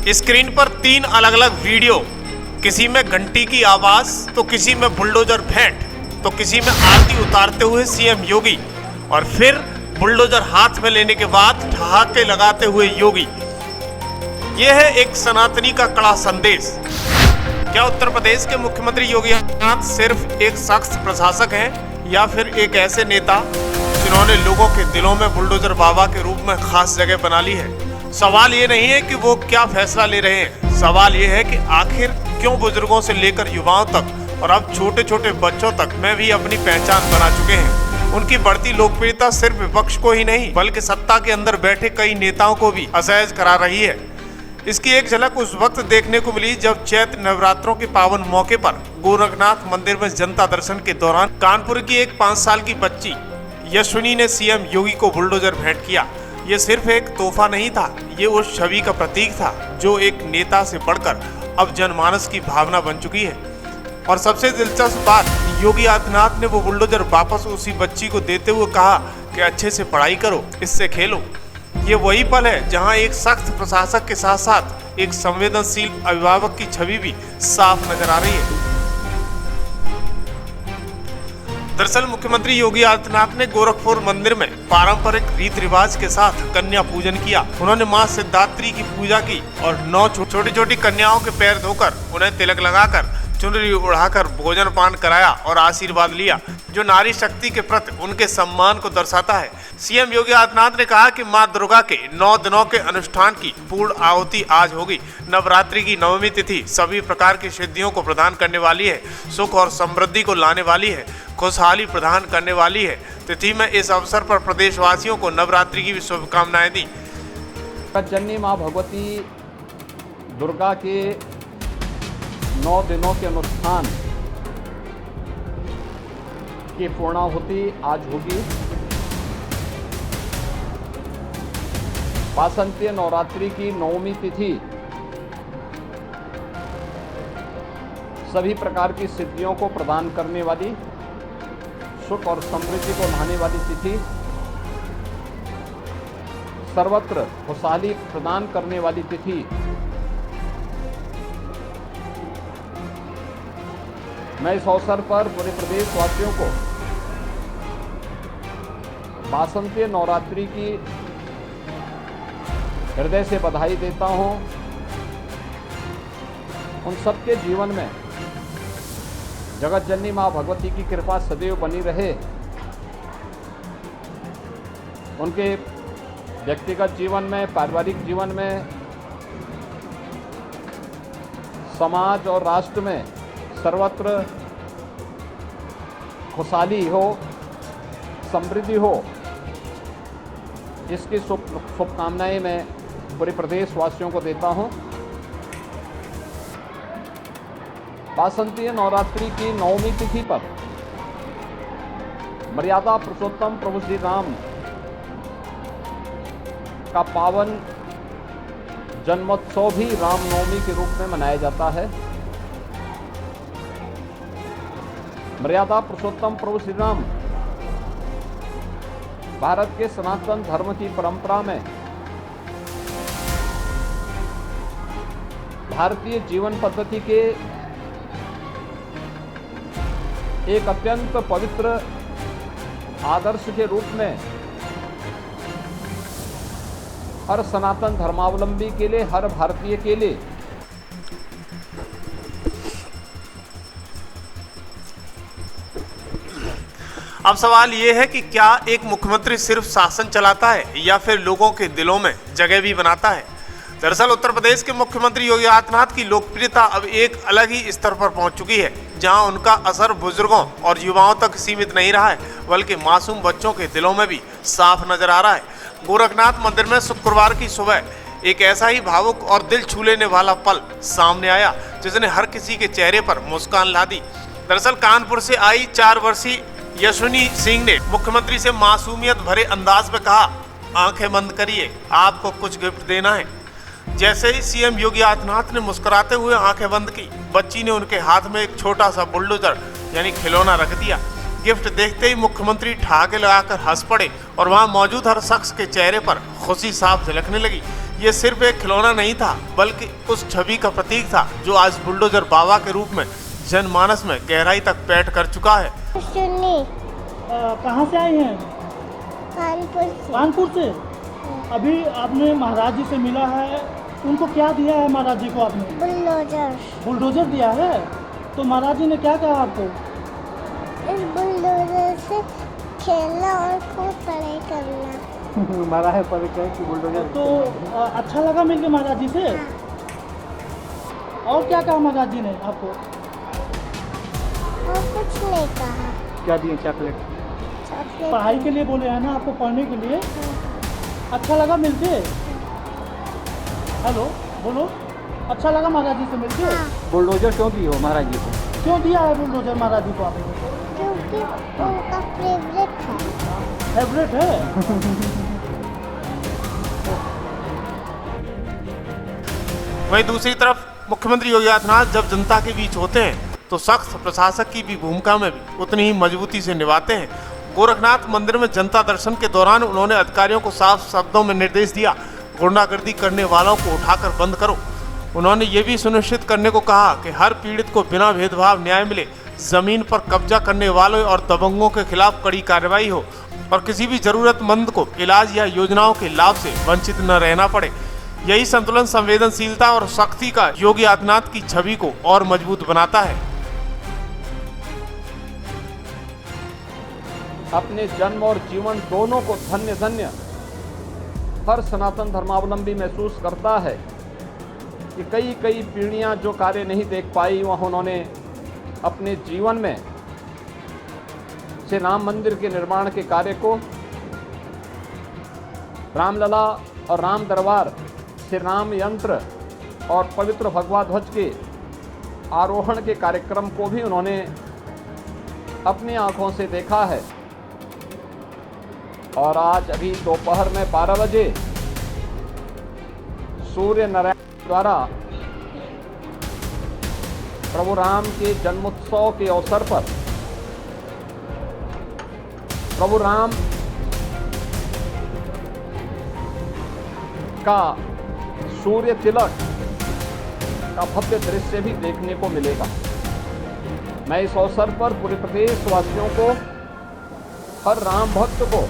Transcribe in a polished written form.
Screen पर 3 अलग अलग वीडियो, किसी में घंटी की आवाज, तो किसी में बुलडोजर भेंट, तो किसी में आरती उतारते हुए सीएम योगी और फिर बुलडोजर हाथ में लेने के बाद ठहाके लगाते हुए योगी। यह है एक सनातनी का कड़ा संदेश। क्या उत्तर प्रदेश के मुख्यमंत्री योगी आदित्यनाथ सिर्फ एक सख्त प्रशासक हैं या फिर एक ऐसे नेता जिन्होंने लोगों के दिलों में बुलडोजर बाबा के रूप में खास जगह बना ली है? सवाल ये नहीं है कि वो क्या फैसला ले रहे हैं, सवाल ये है कि आखिर क्यों बुजुर्गों से लेकर युवाओं तक और अब छोटे छोटे बच्चों तक में भी अपनी पहचान बना चुके हैं। उनकी बढ़ती लोकप्रियता सिर्फ विपक्ष को ही नहीं बल्कि सत्ता के अंदर बैठे कई नेताओं को भी असहज करा रही है। इसकी एक झलक उस वक्त देखने को मिली जब चैत्र नवरात्रों के पावन मौके पर गोरखनाथ मंदिर में जनता दर्शन के दौरान कानपुर की एक 5 साल की बच्ची यशविनी ने सीएम योगी को बुलडोजर भेंट किया। ये सिर्फ एक तोहफा नहीं था, ये उस छवि का प्रतीक था जो एक नेता से बढ़कर अब जनमानस की भावना बन चुकी है। और सबसे दिलचस्प बात, योगी आदित्यनाथ ने वो बुलडोजर वापस उसी बच्ची को देते हुए कहा कि अच्छे से पढ़ाई करो, इससे खेलो। ये वही पल है जहां एक सख्त प्रशासक के साथ साथ एक संवेदनशील अभिभावक की छवि भी साफ नजर आ रही है। दरअसल मुख्यमंत्री योगी आदित्यनाथ ने गोरखपुर मंदिर में पारंपरिक रीति रिवाज के साथ कन्या पूजन किया। उन्होंने मां सिद्धात्री की पूजा की और 9 छोटी छोटी कन्याओं के पैर धोकर उन्हें तिलक लगाकर चुनरी उड़ाकर भोजन पान कराया और आशीर्वाद लिया, जो नारी शक्ति के प्रति उनके सम्मान को दर्शाता है। सीएम योगी आदित्यनाथ ने कहा कि मां दुर्गा के 9 दिनों के अनुष्ठान की पूर्ण आहुति आज होगी। नवरात्रि की नवमी तिथि सभी प्रकार की सिद्धियों को प्रदान करने वाली है, सुख और समृद्धि को लाने वाली है, खुशहाली प्रदान करने वाली है। तिथि में इस अवसर पर प्रदेशवासियों को नवरात्रि की भी शुभकामनाएं दी। जननी मां भगवती दुर्गा के 9 दिनों के अनुष्ठान की पूर्णाहुति आज होगी। वासंतीय नवरात्रि की 9वीं तिथि सभी प्रकार की सिद्धियों को प्रदान करने वाली, सुख और समृद्धि को लाने वाली तिथि, सर्वत्र खुशहाली प्रदान करने वाली तिथि। मैं इस अवसर पर पूरे प्रदेशवासियों को वासंतीय नवरात्रि की हृदय से बधाई देता हूं। उन सबके जीवन में जगत जननी मां भगवती की कृपा सदैव बनी रहे। उनके व्यक्तिगत जीवन में, पारिवारिक जीवन में, समाज और राष्ट्र में सर्वत्र खुशहाली हो, समृद्धि हो, इसकी शुभकामनाएं मैं पूरे प्रदेशवासियों को देता हूं। वासंतीय नवरात्रि की 9वीं तिथि पर मर्यादा पुरुषोत्तम प्रभु श्री राम का पावन जन्मोत्सव भी रामनवमी के रूप में मनाया जाता है। मर्यादा पुरुषोत्तम प्रभु श्री राम भारत के सनातन धर्म की परंपरा में भारतीय जीवन पद्धति के एक अत्यंत पवित्र आदर्श के रूप में हर सनातन धर्मावलंबी के लिए, हर भारतीय के लिए अब सवाल ये है कि क्या एक मुख्यमंत्री सिर्फ शासन चलाता है या फिर लोगों के दिलों में जगह भी बनाता है? दरअसल उत्तर प्रदेश के मुख्यमंत्री योगी आदित्यनाथ की लोकप्रियता अब एक अलग ही स्तर पर पहुंच चुकी है, जहां उनका असर बुजुर्गों और युवाओं तक सीमित नहीं रहा है बल्कि मासूम बच्चों के दिलों में भी साफ नजर आ रहा है। गोरखनाथ मंदिर में शुक्रवार की सुबह एक ऐसा ही भावुक और दिल छू लेने वाला पल सामने आया जिसने हर किसी के चेहरे पर मुस्कान ला दी। दरअसल कानपुर से आई 4 वर्षीय यशविनी सिंह ने मुख्यमंत्री से मासूमियत भरे अंदाज में कहा, आंखें बंद करिए, आपको कुछ गिफ्ट देना है। जैसे ही सीएम योगी आदित्यनाथ ने मुस्कुराते हुए आंखें बंद की, बच्ची ने उनके हाथ में एक छोटा सा बुलडोजर यानी खिलौना रख दिया। गिफ्ट देखते ही मुख्यमंत्री ठहाके लगाकर हंस पड़े और वहां मौजूद हर शख्स के चेहरे पर खुशी साफ झलकने लगी। ये सिर्फ एक खिलौना नहीं था, बल्कि उस छवि का प्रतीक था जो आज बुलडोजर बाबा के रूप में जनमानस में गहराई तक पैठ कर चुका है। सुन्नी कहाँ से आए हैं? कानपुर से। कानपुर से। अभी आपने महाराज जी से मिला है, उनको क्या दिया है महाराज जी को आपने? बुलडोजर। बुलडोजर दिया है। तो महाराज जी ने क्या कहा आपको? इस बुलडोजर से खेलना और खूब पढ़ाई करना। मारा है पर क्या कि बुलडोजर। तो अच्छा लगा मिलके महाराज जी से? और क्या कहा महाराज जी ने आपको? और कुछ नहीं कहा। क्या दिए? चॉकलेट। चॉकलेट। पढ़ाई के लिए बोले हैं ना आपको, पढ़ने के लिए। अच्छा लगा मिलके? हेलो, बोलो। अच्छा लगा महाराज जी से मिलके? हाँ। बुलडोजर क्यों दिए हो महाराज जी को? क्यों दिया है बुलडोजर महाराज जी को आपने? क्योंकि उनका फेवरेट है। फेवरेट है। वहीं दूसरी तरफ मुख्यमंत्री योगी आदित्यनाथ जब जनता के बीच होते हैं तो सख्त प्रशासक की भी भूमिका में भी उतनी ही मजबूती से निभाते हैं। गोरखनाथ मंदिर में जनता दर्शन के दौरान उन्होंने अधिकारियों को साफ शब्दों में निर्देश दिया, गुंडागर्दी करने वालों को उठाकर बंद करो। उन्होंने ये भी सुनिश्चित करने को कहा कि हर पीड़ित को बिना भेदभाव न्याय मिले, जमीन पर कब्जा करने वालों और दबंगों के खिलाफ कड़ी कार्रवाई हो और किसी भी जरूरतमंद को इलाज या योजनाओं के लाभ से वंचित न रहना पड़े। यही संतुलन, संवेदनशीलता और सख्ती का योगी आदित्यनाथ की छवि को और मजबूत बनाता है। अपने जन्म और जीवन दोनों को धन्य धन्य हर सनातन धर्मावलंबी महसूस करता है कि कई कई पीढ़ियां जो कार्य नहीं देख पाई, वह उन्होंने अपने जीवन में श्री राम मंदिर के निर्माण के कार्य को, रामलला और राम दरबार, श्री राम यंत्र और पवित्र भगवा ध्वज के आरोहण के कार्यक्रम को भी उन्होंने अपनी आंखों से देखा है। और आज अभी दोपहर में 12 बजे सूर्य नारायण द्वारा प्रभु राम के जन्मोत्सव के अवसर पर प्रभु राम का सूर्य तिलक का भव्य दृश्य भी देखने को मिलेगा। मैं इस अवसर पर पूरे प्रदेशवासियों को, हर राम भक्त को